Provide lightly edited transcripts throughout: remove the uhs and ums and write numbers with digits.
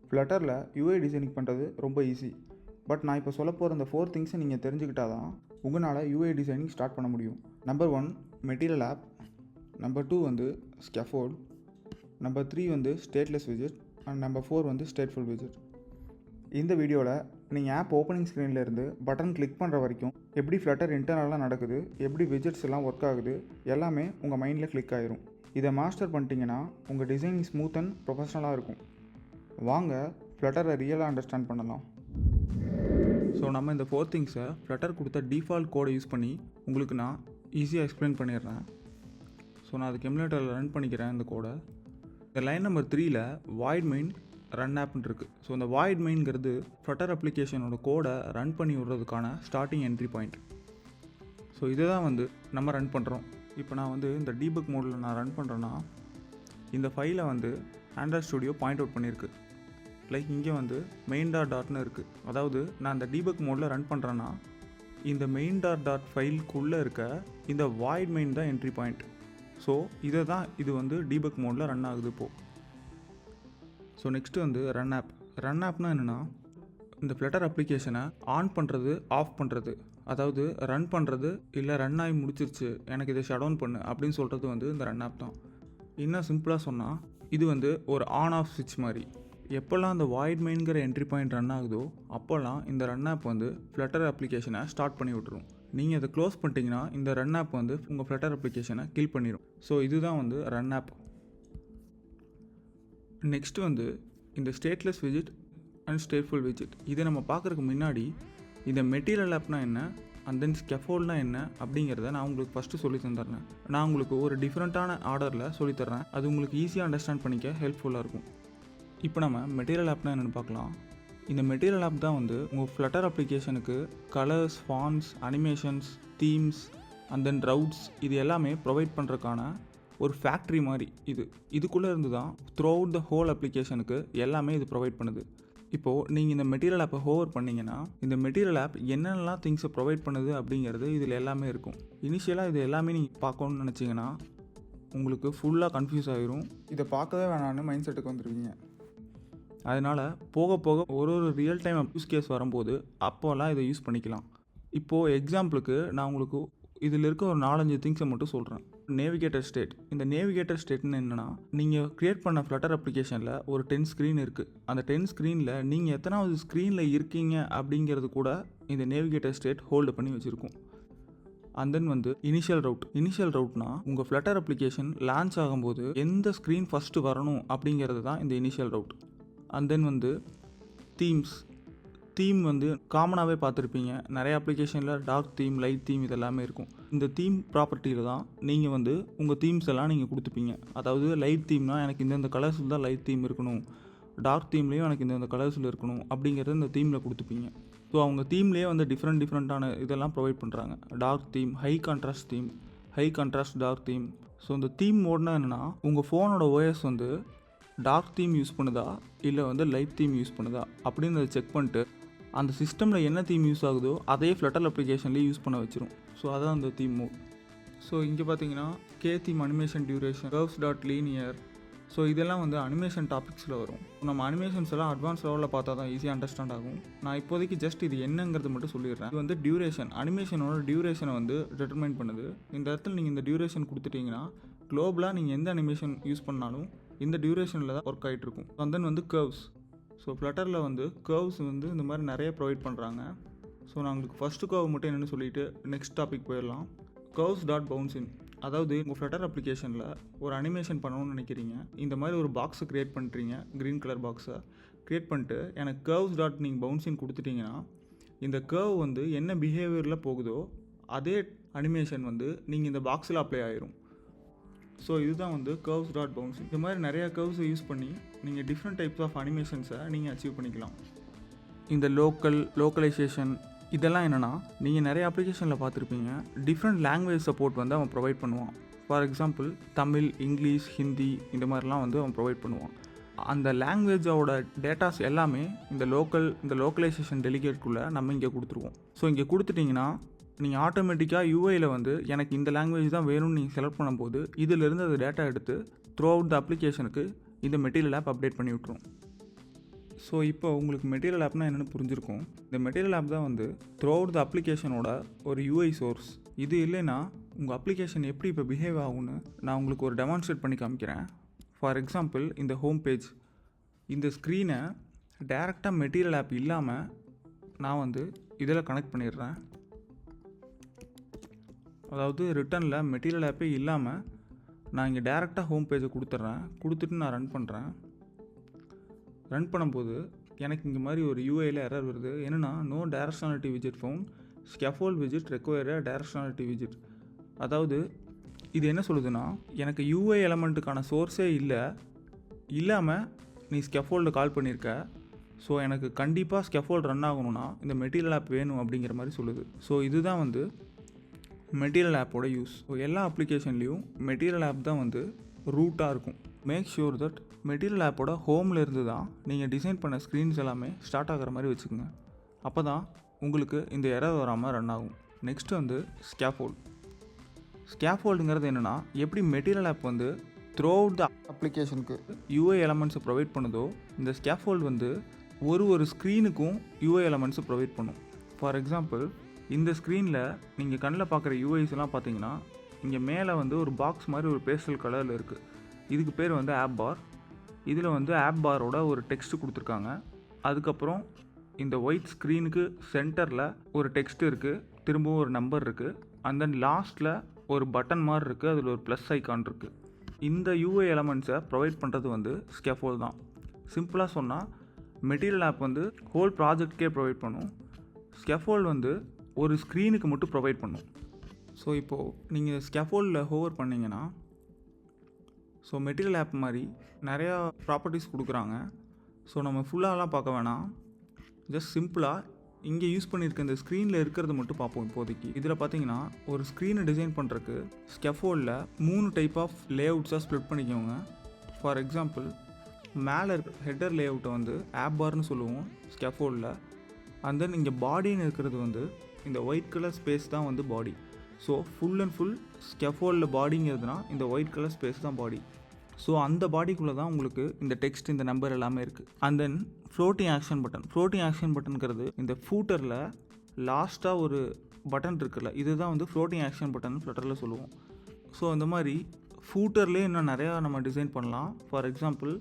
ஃப்ளட்டரில் UI designing பண்ணுறது ரொம்ப easy. But நான் இப்போ சொல்ல போகிற இந்த 4 திங்ஸை நீங்கள் தெரிஞ்சுக்கிட்டால் தான் உங்களால் UI டிசைனிங் ஸ்டார்ட் பண்ண முடியும். நம்பர் 1 MaterialApp, நம்பர் 2 வந்து Scaffold, நம்பர் 3 வந்து StatelessWidget அண்ட் நம்பர் 4 வந்து StatefulWidget. இந்த வீடியோவில் நீங்கள் ஆப் ஓப்பனிங் ஸ்க்ரீனில் இருந்து பட்டன் கிளிக் பண்ணுற வரைக்கும் எப்படி ஃப்ளட்டர் இன்டர்னலாக நடக்குது, எப்படி விஜெட்ஸ் எல்லாம் ஒர்க் ஆகுது, எல்லாமே உங்கள் மைண்டில் கிளிக் ஆகிரும். இதை மாஸ்டர் பண்ணிட்டீங்கன்னா உங்கள் டிசைனிங் ஸ்மூத் அண்ட் ப்ரொஃபஷ்னலாக இருக்கும். வாங்க ஃப்ளட்டரை ரியலாக அண்டர்ஸ்டாண்ட் பண்ணலாம். ஸோ நம்ம இந்த 4 திங்ஸை ஃப்ளட்டர் கொடுத்த டிஃபால்ட் கோடை யூஸ் பண்ணி உங்களுக்கு நான் ஈஸியாக எக்ஸ்பிளைன் பண்ணிடுறேன். ஸோ நான் அதுக்கு எமுலேட்டரில் ரன் பண்ணிக்கிறேன் இந்த கோடை. இந்த லைன் நம்பர் 3ல் void main runAppன்னு இருக்குது. ஸோ இந்த void mainங்கிறது ஃப்ளட்டர் அப்ளிகேஷனோட கோடை ரன் பண்ணி விடுறதுக்கான ஸ்டார்டிங் என்ட்ரி பாயிண்ட். ஸோ இதை தான் வந்து நம்ம ரன் பண்ணுறோம். இப்போ நான் வந்து இந்த டீபக் மோடில் நான் ரன் பண்ணுறேன்னா இந்த ஃபைலை வந்து ஆண்ட்ராய்ட் ஸ்டுடியோ பாயிண்ட் அவுட் பண்ணியிருக்கு. லைக் இங்கே வந்து main.டாட்னு இருக்குது. அதாவது நான் இந்த டீபக் மோடில் ரன் பண்ணுறேன்னா இந்த main.டாட் ஃபைலுக்குள்ளே இருக்க இந்த void main தான் என்ட்ரி பாயிண்ட். ஸோ இதை தான் இது வந்து டீபக் மோடில் ரன் ஆகுது இப்போது. ஸோ நெக்ஸ்ட்டு வந்து runAppனா என்னென்னா இந்த ஃப்ளட்டர் அப்ளிகேஷனை ஆன் பண்ணுறது, ஆஃப் பண்ணுறது, அதாவது ரன் பண்ணுறது இல்லை ரன் ஆகி முடிச்சிருச்சு எனக்கு இதை ஷட் டவுன் பண்ணு அப்படின்னு சொல்கிறது வந்து இந்த runApp தான். இன்னும் சிம்பிளாக சொன்னால் இது வந்து ஒரு ஆன் ஆஃப் ஸ்விட்ச் மாதிரி. எப்போல்லாம் அந்த void mainங்கிற என்ட்ரி பாயிண்ட் ரன் ஆகுதோ அப்போல்லாம் இந்த runApp வந்து ஃப்ளட்டர் அப்ளிகேஷனை ஸ்டார்ட் பண்ணி விட்டுரும். நீங்கள் அதை க்ளோஸ் பண்ணிட்டீங்கன்னா இந்த runApp வந்து உங்கள் ஃப்ளட்டர் அப்ளிகேஷனை கில் பண்ணிடும். ஸோ இதுதான் வந்து runApp. நெக்ஸ்ட்டு வந்து இந்த StatelessWidget அண்ட் StatefulWidget. இதை நம்ம பார்க்குறதுக்கு முன்னாடி இந்த MaterialAppனா என்ன அண்ட் தென் Scaffoldனா என்ன அப்படிங்கிறத நான் உங்களுக்கு ஃபஸ்ட்டு சொல்லி தந்துடுறேன். நான் உங்களுக்கு ஒரு டிஃப்ரெண்ட்டான ஆர்டரில் சொல்லித்தரேன். அது உங்களுக்கு ஈஸியாக அண்டர்ஸ்டாண்ட் பண்ணிக்க ஹெல்ப்ஃபுல்லாக இருக்கும். இப்போ நம்ம MaterialAppனா என்னென்னு பார்க்கலாம். இந்த MaterialApp தான் வந்து உங்கள் ஃப்ளட்டர் அப்ளிகேஷனுக்கு colours, fonts, animations, themes and then routes இது எல்லாமே ப்ரொவைட் பண்ணுறதுக்கான ஒரு ஃபேக்ட்ரி மாதிரி. இதுக்குள்ளே இருந்து தான் த்ரூ அவுட் த ஹோல் அப்ளிகேஷனுக்கு எல்லாமே இது ப்ரொவைட் பண்ணுது. இப்போது நீங்கள் இந்த MaterialAppை ஹோவர் பண்ணிங்கன்னா இந்த MaterialApp என்னென்னலாம் திங்ஸை ப்ரொவைட் பண்ணுது அப்படிங்கிறது இதில் எல்லாமே இருக்கும். இனிஷியலாக இது எல்லாமே நீங்கள் பார்க்கணுன்னு நினச்சிங்கன்னா உங்களுக்கு ஃபுல்லாக கன்ஃபியூஸ் ஆகிரும். இதை பார்க்கவே வேணான்னு மைண்ட் செட்டுக்கு வந்துடுவீங்க. அதனால் போக போக ஒரு ரியல் டைம் யூஸ் கேஸ் வரும்போது அப்போல்லாம் இதை யூஸ் பண்ணிக்கலாம். இப்போது எக்ஸாம்பிளுக்கு நான் உங்களுக்கு இதில் இருக்க ஒரு 4-5 திங்ஸை மட்டும் சொல்கிறேன். Navigator state. இந்த நேவிகேட்டர் ஸ்டேட்னு என்னென்னா நீங்கள் க்ரியேட் பண்ண ஃப்ளட்டர் அப்ளிகேஷனில் ஒரு 10 ஸ்க்ரீன் இருக்குது. அந்த 10 ஸ்க்ரீனில் நீங்கள் எத்தனாவது ஸ்க்ரீனில் இருக்கீங்க அப்படிங்கிறது கூட இந்த நேவிகேட்டர் ஸ்டேட் ஹோல்டு பண்ணி வச்சுருக்கும். அண்ட் தென் வந்து இனிஷியல் ரவுட்னா உங்கள் ஃப்ளட்டர் அப்ளிகேஷன் லான்ச் ஆகும்போது எந்த ஸ்க்ரீன் ஃபஸ்ட்டு வரணும் அப்படிங்கிறது தான் இந்த இனிஷியல் ரவுட். அண்ட் தென் வந்து தீம் வந்து காமனாகவே பார்த்துருப்பீங்க. நிறைய அப்ளிகேஷனில் டார்க் தீம், லைட் தீம் இதெல்லாமே இருக்கும். இந்த தீம் ப்ராப்பர்ட்டியில் தான் நீங்கள் வந்து உங்கள் தீம்ஸ் எல்லாம் நீங்கள் கொடுத்துப்பீங்க. அதாவது லைட் தீம்னா எனக்கு இந்த கலர்ஸில் தான் லைட் தீம் இருக்கணும், டார்க் தீம்லேயும் எனக்கு இந்த கலர்ஸில் இருக்கணும் அப்படிங்கிறத இந்த தீமில் கொடுத்துப்பீங்க. ஸோ அவங்க தீம்லேயே வந்து டிஃப்ரெண்ட்டான இதெல்லாம் ப்ரொவைட் பண்ணுறாங்க. Dark theme, high contrast dark theme. So இந்த தீம் மோட்னா என்னென்னா உங்கள் ஃபோனோட OS வந்து டார்க் தீம் யூஸ் பண்ணுதா இல்லை வந்து லைட் தீம் யூஸ் பண்ணுதா அப்படின்னு அதை செக் பண்ணிட்டு அந்த சிஸ்டமில் என்ன தீம் யூஸ் ஆகுதோ அதே ஃப்ளட்டர் அப்ளிகேஷன்லேயே யூஸ் பண்ண வச்சிரும். ஸோ அதான் அந்த தீம் மோட். ஸோ இங்கே பார்த்தீங்கன்னா theme, animation duration, curves.linear. So இதெல்லாம் வந்து அனிமேஷன் டாபிக்ஸில் வரும். நம்ம அனிமேஷன்ஸ் எல்லாம் அட்வான்ஸ் லெவலில் பார்த்தா தான் ஈஸியாக அண்டர்ஸ்டாண்ட் ஆகும். நான் இப்போதைக்கு ஜஸ்ட் இது என்னங்கிறது மட்டும் சொல்லிடுறேன். இது வந்து டியூரேஷன், அனிமேஷனோட டியூரேஷனை வந்து டிட்டர்மைன் பண்ணுது. இந்த இடத்துல நீங்கள் இந்த டியூரேஷன் கொடுத்துட்டிங்கன்னா குளோபலாக நீங்கள் எந்த அனிமேஷன் யூஸ் பண்ணாலும் இந்த டியூரேஷனில் தான் ஒர்க் ஆகிட்டு இருக்கும். அண்ட் தென் வந்து கர்வ்ஸ். ஸோ ஃப்ளட்டரில் வந்து கர்வ்ஸ் வந்து இந்த மாதிரி நிறைய ப்ரொவைட் பண்ணுறாங்க. ஸோ நான் உங்களுக்கு ஃபஸ்ட்டு கர்வ் மட்டும் என்னென்னு சொல்லிவிட்டு நெக்ஸ்ட் டாபிக் போயிடலாம். curves.bouncing. அதாவது உங்கள் ஃப்ளட்டர் அப்ளிகேஷனில் ஒரு அனிமேஷன் பண்ணணும்னு நினைக்கிறீங்க. இந்த மாதிரி ஒரு பாக்ஸை க்ரியேட் பண்ணுறீங்க, க்ரீன் கலர் பாக்ஸை க்ரியேட் பண்ணிட்டு எனக்கு curves.bouncing கொடுத்துட்டிங்கன்னா இந்த கர்வ் வந்து என்ன பிஹேவியரில் போகுதோ அதே அனிமேஷன் வந்து நீங்கள் இந்த பாக்ஸில் அப்ளை ஆகிரும். ஸோ இதுதான் வந்து curves.bouncing. இந்த மாதிரி நிறையா கர்வ்ஸை யூஸ் பண்ணி நீங்கள் டிஃப்ரெண்ட் டைப்ஸ் ஆஃப் அனிமேஷன்ஸை நீங்கள் அச்சீவ் பண்ணிக்கலாம். இந்த லோக்கலைசேஷன் இதெல்லாம் என்னென்னா நீங்கள் நிறைய அப்ளிகேஷனில் பார்த்துருப்பீங்க. டிஃப்ரெண்ட் லாங்குவேஜ் சப்போர்ட் வந்து அவன் ப்ரொவைட் பண்ணுவான். For example Tamil, English, Hindi இந்த மாதிரிலாம் வந்து அவன் ப்ரொவைட் பண்ணுவான். அந்த லாங்குவேஜோட டேட்டாஸ் எல்லாமே இந்த லோக்கலைசேஷன் டெலிகேட்குள்ளே நம்ம இங்கே கொடுத்துருவோம். ஸோ இங்கே கொடுத்துட்டிங்கன்னா நீங்கள் ஆட்டோமேட்டிக்காக யூஐயில் வந்து எனக்கு இந்த லாங்குவேஜ் தான் வேணும்னு நீங்கள் செலக்ட் பண்ணும்போது இதிலிருந்து அது டேட்டா எடுத்து த்ரூ அவுட் த அப்ளிகேஷனுக்கு இந்த MaterialApp அப்டேட் பண்ணி விட்ருவோம். ஸோ இப்போ உங்களுக்கு மெட்டீரியல் ஆப்னா என்னென்னு புரிஞ்சிருக்கும். இந்த மெட்டீரியல் ஆப் தான் வந்து த்ரூ அவுட் த அப்ளிகேஷனோட ஒரு யூஐ சோர்ஸ். இது இல்லைன்னா உங்கள் அப்ளிகேஷன் எப்படி இப்போ பிஹேவ் ஆகும்னு நான் உங்களுக்கு ஒரு டெமான்ஸ்ட்ரேட் பண்ணி காமிக்கிறேன். ஃபார் எக்ஸாம்பிள் இந்த ஹோம் பேஜ், இந்த ஸ்க்ரீனை டைரெக்டாக மெட்டீரியல் ஆப் இல்லாமல் நான் வந்து இதில் கனெக்ட் பண்ணிடுறேன். அதாவது ரிட்டனில் மெட்டீரியல் ஆப்பே இல்லாமல் நான் இங்கே டேரெக்டாக ஹோம் பேஜை கொடுத்துட்டு நான் ரன் பண்ணுறேன். ரன் பண்ணும்போது எனக்கு இங்கே மாதிரி ஒரு யூஐயில் எரர் வருது. என்னென்னா நோ டைரக்ஷனாலிட்டி விஜெட் ஃபவுண்ட், ஸ்கேஃபோல்ட் விஜெட் ரெக்வயர் டைரக்ஷனாலிட்டி விஜெட். அதாவது இது என்ன சொல்லுதுன்னா, எனக்கு யூஐ எலமெண்ட்டுக்கான சோர்ஸே இல்லாமல் நீ ஸ்கேஃபோல்டு கால் பண்ணியிருக்க. ஸோ எனக்கு கண்டிப்பாக ஸ்கேஃபோல்டு ரன் ஆகணும்னா இந்த மெட்டீரியல் ஆப் வேணும் அப்படிங்கிற மாதிரி சொல்லுது. ஸோ இதுதான் வந்து மெட்டீரியல் ஆப்போட யூஸ். ஸோ எல்லா அப்ளிகேஷன்லேயும் மெட்டீரியல் ஆப் தான் வந்து ரூட்டாக இருக்கும். மேக் ஷூர் தட் மெட்டீரியல் ஆப்போட ஹோமில் இருந்து தான் நீங்கள் டிசைன் பண்ண ஸ்க்ரீன்ஸ் எல்லாமே ஸ்டார்ட் ஆகிற மாதிரி வச்சுக்கோங்க. அப்போ தான் உங்களுக்கு இந்த எரர் வராமல் ரன் ஆகும். நெக்ஸ்ட் வந்து ஸ்கேஃபோல்டுங்கிறது என்னென்னா, எப்படி மெட்டீரியல் ஆப் வந்து த்ரூ அவுட் த அப்ளிகேஷனுக்கு யூஐ எலமெண்ட்ஸை ப்ரொவைட் பண்ணுதோ, இந்த ஸ்கேஃபோல்டு வந்து ஒரு ஸ்க்ரீனுக்கும் யூஐ எலமெண்ட்ஸை ப்ரொவைட் பண்ணும். ஃபார் எக்ஸாம்பிள் இந்த ஸ்க்ரீனில் நீங்கள் கண்ணில் பார்க்குற யூஐஸ்லாம் பார்த்தீங்கன்னா, இங்கே மேலே வந்து ஒரு பாக்ஸ் மாதிரி ஒரு பேஸ்டல் கலரில் இருக்குது. இதுக்கு பேர் வந்து ஆப் பார். இதில் வந்து ஆப் பாரோட ஒரு டெக்ஸ்ட் கொடுத்துருக்காங்க. அதுக்கப்புறம் இந்த ஒயிட் ஸ்க்ரீனுக்கு சென்டரில் ஒரு டெக்ஸ்ட் இருக்குது, திரும்பவும் ஒரு நம்பர் இருக்குது, அண்ட் தென் லாஸ்ட்டில் ஒரு பட்டன் மாதிரி இருக்குது, அதில் ஒரு ப்ளஸ் ஐக்கான் இருக்குது. இந்த யூஐ எலமெண்ட்ஸை ப்ரொவைட் பண்ணுறது வந்து ஸ்கேஃபோல்ட் தான். சிம்பிளாக சொன்னால் மெட்டீரியல் ஆப் வந்து ஹோல் ப்ராஜெக்ட்கே ப்ரொவைட் பண்ணும். ஸ்கேஃபோல்ட் வந்து ஒரு ஸ்க்ரீனுக்கு மட்டும் ப்ரொவைட் பண்ணும். ஸோ இப்போது நீங்கள் ஸ்கேஃபோல்டில் ஹோவர் பண்ணிங்கன்னா, ஸோ மெட்டீரியல் ஆப் மாதிரி நிறையா ப்ராப்பர்ட்டிஸ் கொடுக்குறாங்க. ஸோ நம்ம ஃபுல்லாலாம் பார்க்க வேணாம், ஜஸ்ட் சிம்பிளாக இங்கே யூஸ் பண்ணியிருக்க இந்த ஸ்க்ரீனில் இருக்கிறது மட்டும் பார்ப்போம் இப்போதைக்கு. இதில் பார்த்தீங்கன்னா ஒரு ஸ்க்ரீனை டிசைன் பண்ணுறதுக்கு ஸ்கேஃபோல்டில் 3 டைப் ஆஃப் லேஅவுட்ஸாக ஸ்ப்ளிட் பண்ணிக்கோங்க. ஃபார் எக்ஸாம்பிள் மேலே இருக்க ஹெட்டர் லேஅவுட்டை வந்து ஆப் பார்னு சொல்லுவோம் ஸ்கேஃபோல்டில். அண்ட் தென் இங்கே பாடின்னு இருக்கிறது வந்து இந்த ஒயிட் கலர் ஸ்பேஸ் தான் வந்து பாடி. ஸோ ஃபுல் அண்ட் ஃபுல் ஸ்கேஃபோல்டில் பாடிங்கிறதுனா இந்த ஒயிட் கலர் ஸ்பேஸ் தான் பாடி. ஸோ அந்த பாடிக்குள்ளே தான் உங்களுக்கு இந்த டெக்ஸ்ட், இந்த நம்பர் எல்லாமே இருக்குது. அண்ட் தென் ஃப்ளோட்டிங் ஆக்ஷன் பட்டனுங்கிறது இந்த ஃபூட்டரில் லாஸ்ட்டாக ஒரு பட்டன் இருக்குல்ல, இதுதான் வந்து ஃப்ளோட்டிங் ஆக்ஷன் பட்டன் ஃப்ளட்டரில் சொல்லுவோம். ஸோ இந்த மாதிரி ஃபூட்டர்லேயே இன்னும் நிறையா நம்ம டிசைன் பண்ணலாம். ஃபார் எக்ஸாம்பிள்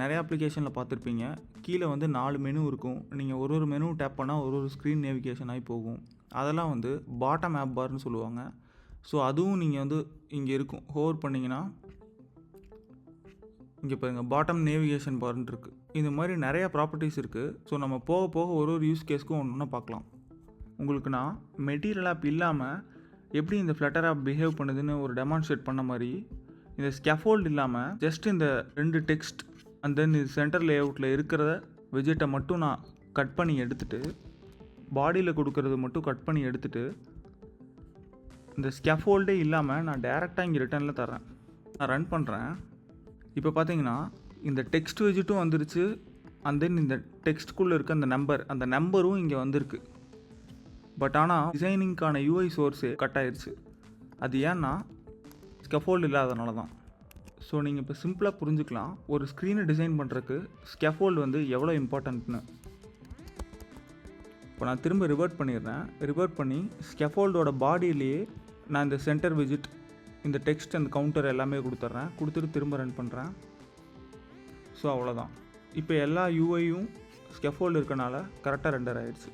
நிறையா அப்ளிகேஷனில் பார்த்துருப்பீங்க, கீழே வந்து 4 மெனு இருக்கும். நீங்கள் ஒரு மெனு டேப் பண்ணால் ஒரு ஸ்க்ரீன் நேவிகேஷன் ஆகி போகும். அதெல்லாம் வந்து பாட்டம் ஆப் பார்னு சொல்லுவாங்க. ஸோ அதுவும் நீங்கள் வந்து இங்கே இருக்கும், ஹோவர் பண்ணிங்கன்னா இங்கே பாருங்கள் பாட்டம் நேவிகேஷன் பார்னு இருக்குது. இந்த மாதிரி நிறையா ப்ராப்பர்ட்டிஸ் இருக்குது. ஸோ நம்ம போக போக ஒரு யூஸ் கேஸ்க்கும் ஒன்று பார்க்கலாம். உங்களுக்கு நான் மெட்டீரியல் ஆப் இல்லாமல் எப்படி இந்த ஃப்ளட்டர் ஆப் பிஹேவ் பண்ணுதுன்னு ஒரு டெமான்ஸ்ட்ரேட் பண்ண மாதிரி, இந்த ஸ்கேஃபோல்டு இல்லாமல் ஜஸ்ட் இந்த 2 டெக்ஸ்ட் அண்ட் தென் இது சென்டர் லேஅவுட்டில் இருக்கிற விஜெட்டை மட்டும் நான் கட் பண்ணி எடுத்துகிட்டு, பாடியில் கொடுக்கறது மட்டும் கட் பண்ணி எடுத்துகிட்டு, இந்த ஸ்கேஃபோல்டே இல்லாமல் நான் டேரெக்டாக இங்கே ரிட்டனில் தரேன். நான் ரன் பண்ணுறேன். இப்போ பார்த்தீங்கன்னா இந்த டெக்ஸ்ட் விஜெட்டும் வந்துருச்சு, அண்ட் தென் இந்த டெக்ஸ்ட்குள்ளே இருக்க அந்த நம்பரும் இங்கே வந்திருக்கு. பட் ஆனால் டிசைனிங்கான யூஐ சோர்ஸே கட் ஆயிடுச்சு. அது ஏன்னா ஸ்கேஃபோல்டு இல்லாதனால தான். ஸோ நீங்கள் இப்போ சிம்பிளாக புரிஞ்சுக்கலாம் ஒரு ஸ்க்ரீனை டிசைன் பண்ணுறதுக்கு ஸ்கேஃபோல்டு வந்து எவ்வளோ இம்பார்ட்டன்ட்னு. இப்போ நான் திரும்ப ரிவர்ட் பண்ணி ஸ்கேஃபோல்டோட பாடியிலேயே நான் இந்த சென்டர் விஜெட், இந்த டெக்ஸ்ட், அந்த கவுண்டர் எல்லாமே கொடுத்துட்டு திரும்ப ரன் பண்ணுறேன். ஸோ அவ்வளோதான். இப்போ எல்லா யூஐயும் ஸ்கேஃபோல்டு இருக்கனால கரெக்டாக ரெண்டர் ஆகிடுச்சு.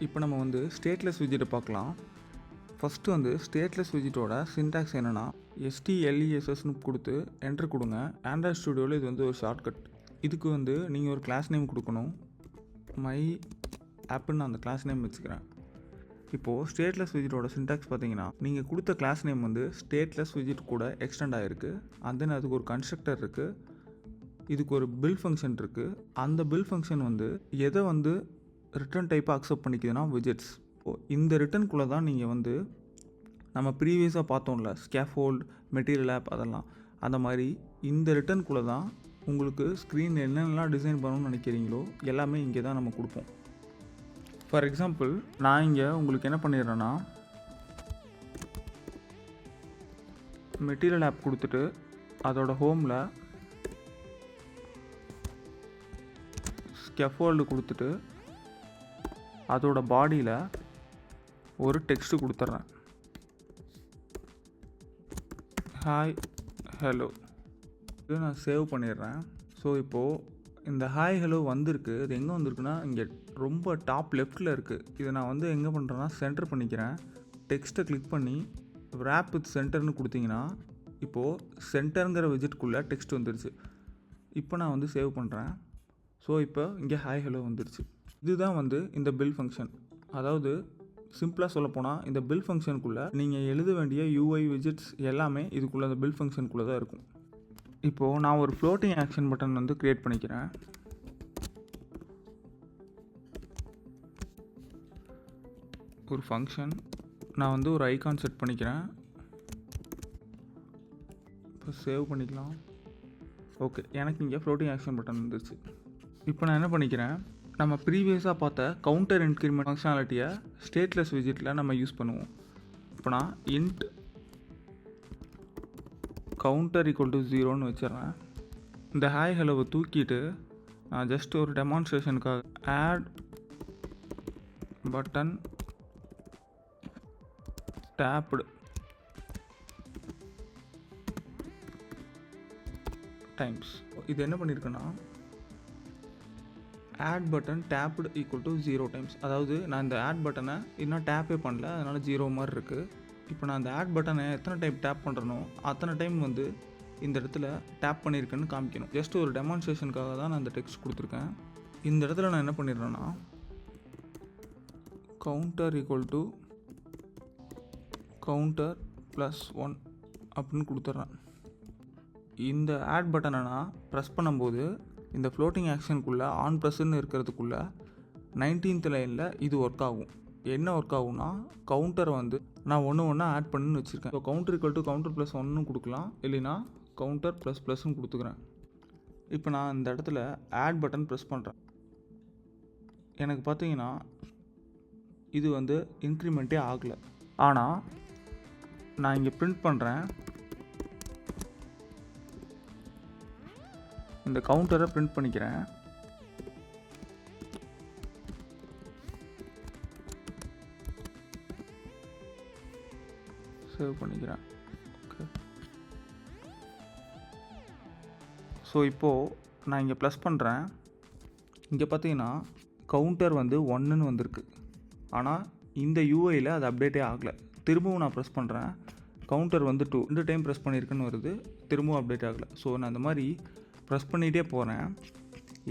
இப்போ நம்ம வந்து ஸ்டேட்லெஸ் விஜெட்டை பார்க்கலாம். ஃபஸ்ட்டு வந்து ஸ்டேட்லெஸ் விஜெட்டோட சின்டாக்ஸ் என்னென்னா, STLESSன்னு கொடுத்து என்ட்ரு கொடுங்க. ஆண்ட்ராய்ட் ஸ்டுடியோவில் இது வந்து ஒரு ஷார்ட்கட். இதுக்கு வந்து நீங்கள் ஒரு கிளாஸ் நேம் கொடுக்கணும். மை ஆப்புன்னு அந்த கிளாஸ் நேம் வச்சுக்கிறேன். இப்போது ஸ்டேட்லெஸ் விஜெட்டோட சின்டாக்ஸ் பார்த்தீங்கன்னா, நீங்கள் கொடுத்த கிளாஸ் நேம் வந்து ஸ்டேட்லெஸ் விஜெட் கூட எக்ஸ்டெண்ட் ஆகிருக்கு. அண்ட் தென் அதுக்கு ஒரு கன்ஸ்ட்ரக்டர் இருக்குது, இதுக்கு ஒரு பில் ஃபங்க்ஷன் இருக்குது. அந்த பில் ஃபங்க்ஷன் வந்து எதை வந்து ரிட்டர்ன் டைப்பாக அக்செப்ட் பண்ணிக்குதுன்னா விஜெட்ஸ். இந்த ரிட்டர்னுக்குள்ளே தான் நீங்கள் வந்து நம்ம ப்ரீவியஸாக பார்த்தோம்ல ஸ்கேஃபோல்ட், மெட்டீரியல் ஆப், அதெல்லாம் அந்த மாதிரி இந்த ரிட்டர்னுக்குள்ளே தான் உங்களுக்கு ஸ்க்ரீன் என்னென்னலாம் டிசைன் பண்ணணும்னு நினைக்கிறீங்களோ எல்லாமே இங்கே தான் நம்ம கொடுப்போம். ஃபார் எக்ஸாம்பிள் நான் இங்கே உங்களுக்கு என்ன பண்ணிடுறேன்னா, மெட்டீரியல் ஆப் கொடுத்துட்டு அதோட ஹோமில் ஸ்கேஃபோல்டு கொடுத்துட்டு அதோட பாடியில் ஒரு டெக்ஸ்ட்டு கொடுத்துட்றேன். Hi hello. இது நான் சேவ் பண்ணிடுறேன். ஸோ இப்போது இந்த ஹாய் ஹலோ வந்திருக்கு. இது எங்கே வந்திருக்குன்னா இங்கே ரொம்ப டாப் லெஃப்ட்டில் இருக்குது. இதை நான் வந்து எங்கே பண்ணுறேன்னா சென்டர் பண்ணிக்கிறேன். டெக்ஸ்ட்டை கிளிக் பண்ணி wrap with சென்டர்னு கொடுத்தீங்கன்னா இப்போது சென்டருங்கிற விஜெட்குள்ளே டெக்ஸ்ட் வந்துருச்சு. இப்போ நான் வந்து சேவ் பண்ணுறேன். ஸோ இப்போ இங்கே ஹாய் ஹலோ வந்துருச்சு. இதுதான் வந்து இந்த பில் ஃபங்க்ஷன். அதாவது சிம்பிளாக சொல்லப்போனால் இந்த பில் ஃபங்க்ஷனுக்குள்ளே நீங்கள் எழுத வேண்டிய UI widgets எல்லாமே இதுக்குள்ளே அந்த பில் ஃபங்க்ஷனுக்குள்ளே தான் இருக்கும். இப்போது நான் ஒரு ஃப்ளோட்டிங் ஆக்ஷன் பட்டன் வந்து க்ரியேட் பண்ணிக்கிறேன். ஒரு ஃபங்க்ஷன் நான் வந்து ஒரு ஐகான் செட் பண்ணிக்கிறேன். இப்போ சேவ் பண்ணிக்கலாம். ஓகே, எனக்கு இங்கே ஃப்ளோட்டிங் ஆக்ஷன் பட்டன் வந்துருச்சு. இப்போ நான் என்ன பண்ணிக்கிறேன், நம்ம ப்ரீவியஸாக பார்த்த கவுண்டர் இன்க்ரிமெண்ட் ஃபங்க்ஷனாலிட்டியை ஸ்டேட்லெஸ் விஜெட்டில் நம்ம யூஸ் பண்ணுவோம். இப்போ நான் இன்ட் கவுண்டர் ஈக்குவல் டு 0ன்னு வச்சிடுறேன். இந்த ஹாய் ஹலோவை தூக்கிட்டு நான் ஜஸ்ட் ஒரு டெமான்ஸ்ட்ரேஷனுக்காக ஆட் பட்டன் டேப்டு டைம்ஸ். இது என்ன பண்ணியிருக்கேன்னா add button tapped equal to 0 times. அதாவது நான் இந்த ஆட் பட்டனை இன்னும் டேப்பே பண்ணல, அதனால் 0 மாதிரி இருக்குது. இப்போ நான் அந்த ஆட் பட்டனை எத்தனை டைம் டேப் பண்ணுறனோ அத்தனை டைம் வந்து இந்த இடத்துல டேப் பண்ணியிருக்கேன்னு காமிக்கணும். ஜஸ்ட் ஒரு டெமான்ஸ்ட்ரேஷனுக்காக தான் நான் இந்த டெக்ஸ்ட் கொடுத்துருக்கேன். இந்த இடத்துல நான் என்ன பண்ணிடுறேன்னா கவுண்டர் ஈக்குவல் டு கவுண்டர் +1 அப்படின்னு கொடுத்துட்றேன். இந்த ஆட் பட்டனை நான் ப்ரெஸ் பண்ணும்போது இந்த ஃப்ளோட்டிங் ஆக்ஷனுக்குள்ளே ஆன் ப்ரெஸ்ன்னு இருக்கிறதுக்குள்ளே 19th லைனில் இது ஒர்க் ஆகும். என்ன ஒர்க் ஆகும்னா கவுண்டரை வந்து நான் ஒன்று ஆட் பண்ணுன்னு வச்சுருக்கேன். So counter equal to counter +1 கொடுக்கலாம், இல்லைனா கவுண்டர் ++ன்னு கொடுத்துக்கிறேன். இப்போ நான் இந்த இடத்துல ஆட் பட்டன் ப்ரெஸ் பண்ணுறேன். எனக்கு பார்த்தீங்கன்னா இது வந்து இன்க்ரிமெண்ட்டே ஆகலை. ஆனால் நான் இங்கே பிரிண்ட் பண்ணுறேன். இந்த கவுண்டரை பிரிண்ட் பண்ணிக்கிறேன். சேவ் பண்ணிக்கிறேன். ஓகே, ஸோ இப்போது நான் இங்கே ப்ளஸ் பண்ணுறேன். இங்கே பார்த்தீங்கன்னா கவுண்டர் வந்து 1ன்னு வந்திருக்கு. ஆனால் இந்த யூஐயில் அது அப்டேட்டே ஆகலை. திரும்பவும் நான் ப்ரெஸ் பண்ணுறேன். கவுண்டர் வந்து 2 டைம் ப்ரெஸ் பண்ணியிருக்குன்னு வருது, திரும்பவும் அப்டேட் ஆகலை. ஸோ நான் இந்த மாதிரி ப்ரெஸ் பண்ணிகிட்டே போகிறேன்.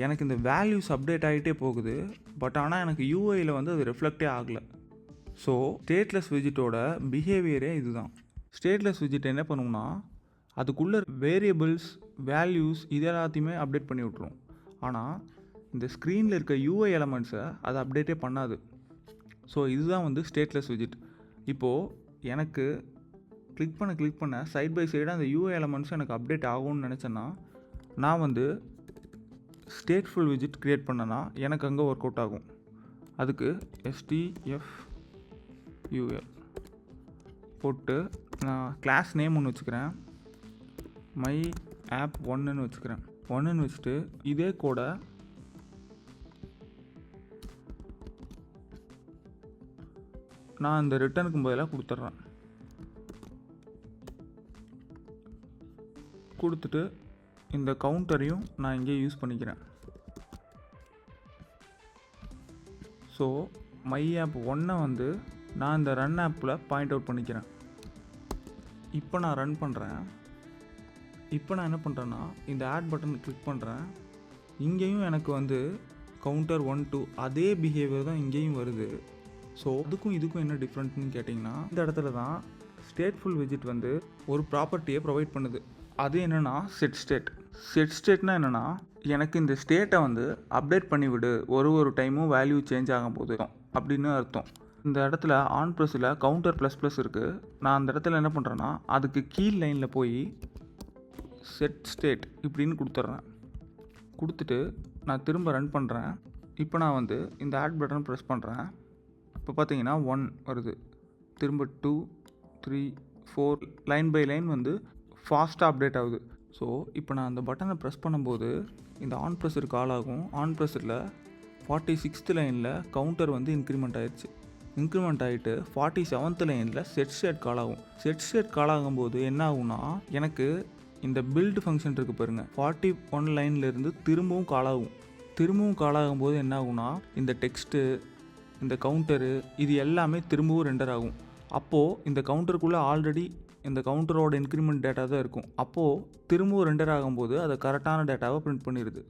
எனக்கு இந்த வேல்யூஸ் அப்டேட் ஆகிட்டே போகுது. பட் ஆனால் எனக்கு யூஐயில் வந்து அது ரிஃப்ளெக்டே ஆகலை. ஸோ ஸ்டேட்லெஸ் விஜெட்டோட பிஹேவியரே இதுதான். ஸ்டேட்லெஸ் விஜெட் என்ன பண்ணுவோம்னா அதுக்குள்ளே வேரியபிள்ஸ் வேல்யூஸ் இது எல்லாத்தையுமே அப்டேட் பண்ணி விட்ருவோம். ஆனால் இந்த ஸ்க்ரீனில் இருக்க யூஐ எலமெண்ட்ஸை அது அப்டேட்டே பண்ணாது. ஸோ இதுதான் வந்து ஸ்டேட்லெஸ் விஜெட். இப்போது எனக்கு கிளிக் பண்ண சைட் பை சைடாக அந்த யூஐ எலமெண்ட்ஸும் எனக்கு அப்டேட் ஆகும்னு நினச்சேன்னா நான் வந்து ஸ்டேட்ஃபுல் விஜெட் க்ரியேட் பண்ணேன்னா எனக்கு அங்கே ஒர்க் அவுட் ஆகும். அதுக்கு STFUL போட்டு நான் கிளாஸ் நேம் ஒன்று வச்சுக்கிறேன், மை ஆப் 1ன்னு வச்சுக்கிறேன். 1ன்னு வச்சுட்டு இதே கூட நான் இந்த ரிட்டனுக்கு பதிலாக கொடுத்துட்றேன். கொடுத்துட்டு இந்த கவுண்டரையும் நான் இங்கே யூஸ் பண்ணிக்கிறேன். ஸோ மை ஆப் 1 வந்து நான் இந்த ரன் ஆப்பில் பாயிண்ட் அவுட் பண்ணிக்கிறேன். இப்போ நான் ரன் பண்ணுறேன். இப்போ நான் என்ன பண்ணுறேன்னா இந்த ஆட் பட்டன் கிளிக் பண்ணுறேன். இங்கேயும் எனக்கு வந்து கவுண்டர் 1 2 அதே பிஹேவியர் தான் இங்கேயும் வருது. ஸோ அதுக்கும் இதுக்கும் என்ன டிஃப்ரெண்ட்னு கேட்டிங்கன்னா இந்த இடத்துல தான் ஸ்டேட்ஃபுல் விஜெட் வந்து ஒரு ப்ராப்பர்ட்டியை ப்ரொவைட் பண்ணுது. அது என்னென்னா setState. setStateனா என்னென்னா எனக்கு இந்த ஸ்டேட்டை வந்து அப்டேட் பண்ணிவிடு, ஒரு டைமும் வேல்யூ சேஞ்ச் ஆகும் போது அப்படின்னு அர்த்தம். இந்த இடத்துல ஆன் ப்ரெஸ்ஸில் கவுண்டர் ++ இருக்குது. நான் அந்த இடத்துல என்ன பண்ணுறேன்னா அதுக்கு கீழ் லைனில் போய் setState இப்படின்னு கொடுத்துட்றேன். கொடுத்துட்டு நான் திரும்ப ரன் பண்ணுறேன். இப்போ நான் வந்து இந்த ஆட் பட்டன் ப்ரெஸ் பண்ணுறேன். இப்போ பார்த்தீங்கன்னா 1 வருது, திரும்ப 2 3 4 லைன் பை லைன் வந்து ஃபாஸ்ட்டாக அப்டேட் ஆகுது. ஸோ இப்போ நான் அந்த பட்டனை ப்ரெஸ் பண்ணும்போது இந்த ஆன் ப்ரெஷர் கால் ஆகும். ஆன் ப்ரெஷரில் 46th லைனில் கவுண்டர் வந்து இன்க்ரிமெண்ட் ஆயிடுச்சு. இன்க்ரிமெண்ட் ஆகிட்டு 47th லைனில் setState கால் ஆகும். setState கால் ஆகும்போது என்ன ஆகும்னா, எனக்கு இந்த பில்ட் ஃபங்க்ஷன் இருக்குது பாருங்கள், 41 லைன்லேருந்து திரும்பவும் கால் ஆகும். திரும்பவும் கால் ஆகும்போது என்ன ஆகும்னா, இந்த டெக்ஸ்ட்டு, இந்த கவுண்டரு, இது எல்லாமே திரும்பவும் ரெண்டர் ஆகும். அப்போது இந்த கவுண்டருக்குள்ளே ஆல்ரெடி இந்த கவுண்டரோட இன்க்ரிமெண்ட் டேட்டா தான் இருக்கும். அப்போது திரும்பவும் ரெண்டர் ஆகும்போது அதை கரெக்டான டேட்டாவை பிரிண்ட் பண்ணிடுது.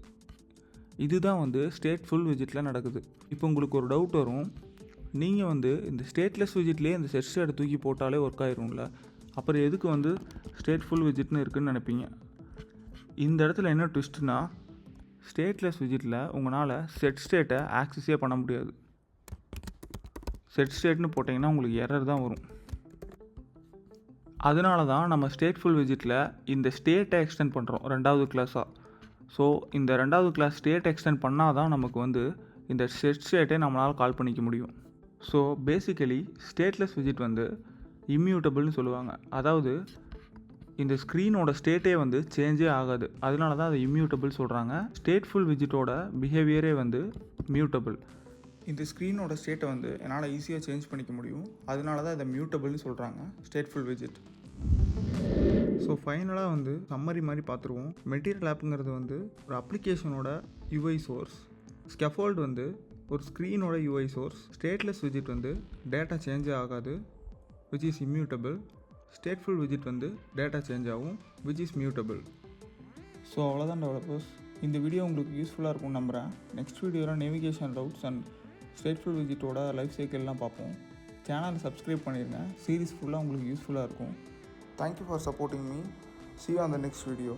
இதுதான் வந்து ஸ்டேட்ஃபுல் விஜெட்டில் நடக்குது. இப்போ உங்களுக்கு ஒரு டவுட் வரும், நீங்கள் வந்து இந்த ஸ்டேட்லெஸ் விஜெட்லேயே இந்த setState தூக்கி போட்டாலே ஒர்க் ஆயிரும்ல, அப்புறம் எதுக்கு வந்து ஸ்டேட்ஃபுல் விஜெட்னு இருக்குதுன்னு நினைப்பீங்க. இந்த இடத்துல என்ன ட்விஸ்ட்னா, ஸ்டேட்லெஸ் விஜெட்டில் உங்களால் setState ஆக்சஸே பண்ண முடியாது. setStateனு போட்டிங்கன்னா உங்களுக்கு எரர் தான் வரும். அதனால தான் நம்ம ஸ்டேட்ஃபுல் விஜெட்டில் இந்த ஸ்டேட்டை எக்ஸ்டெண்ட் பண்ணுறோம் 2வது கிளாஸாக. ஸோ இந்த 2வது கிளாஸ் ஸ்டேட் எக்ஸ்டெண்ட் பண்ணால் தான் நமக்கு வந்து இந்த setState நம்மளால் கால் பண்ணிக்க முடியும். ஸோ பேசிக்கலி ஸ்டேட்லெஸ் விஜெட் வந்து இம்மியூட்டபிள்னு சொல்லுவாங்க. அதாவது இந்த ஸ்க்ரீனோட ஸ்டேட்டே வந்து சேஞ்சே ஆகாது. அதனால தான் அதை இம்மியூட்டபிள் சொல்கிறாங்க. ஸ்டேட்ஃபுல் விஜெட்டோட பிஹேவியரே வந்து மியூட்டபிள். இந்த ஸ்க்ரீனோட ஸ்டேட்டை வந்து என்னால் ஈஸியாக சேஞ்ச் பண்ணிக்க முடியும். அதனால தான் இதை மியூட்டபிள்னு சொல்கிறாங்க, ஸ்டேட்ஃபுல் விஜெட். ஸோ ஃபைனலாக வந்து சம்மரி மாதிரி பார்த்துருவோம். MaterialAppங்கிறது வந்து ஒரு அப்ளிகேஷனோட UI சோர்ஸ், Scaffold வந்து ஒரு ஸ்க்ரீனோட UI சோர்ஸ், ஸ்டேட்லெஸ் விஜெட் வந்து டேட்டா சேஞ்சே ஆகாது, which is immutable, ஸ்டேட்ஃபுல் விஜெட் வந்து டேட்டா சேஞ்ச் ஆகும், which is mutable. ஸோ அவ்வளோதான் டெவலப்பர்ஸ். இந்த வீடியோ உங்களுக்கு யூஸ்ஃபுல்லாக இருக்கும்னு நம்புகிறேன். நெக்ஸ்ட் வீடியோவில் நேவிகேஷன் ரவுட்ஸ் அண்ட் ஸ்டேட்ஃபுல் விஜெட்டோட லைஃப் சைக்கிள்லாம் பார்ப்போம். சேனலை சப்ஸ்கிரைப் பண்ணிடுங்க. சீரீஸ் ஃபுல்லாக உங்களுக்கு யூஸ்ஃபுல்லாக இருக்கும். Thank you for supporting me. See you on the next video.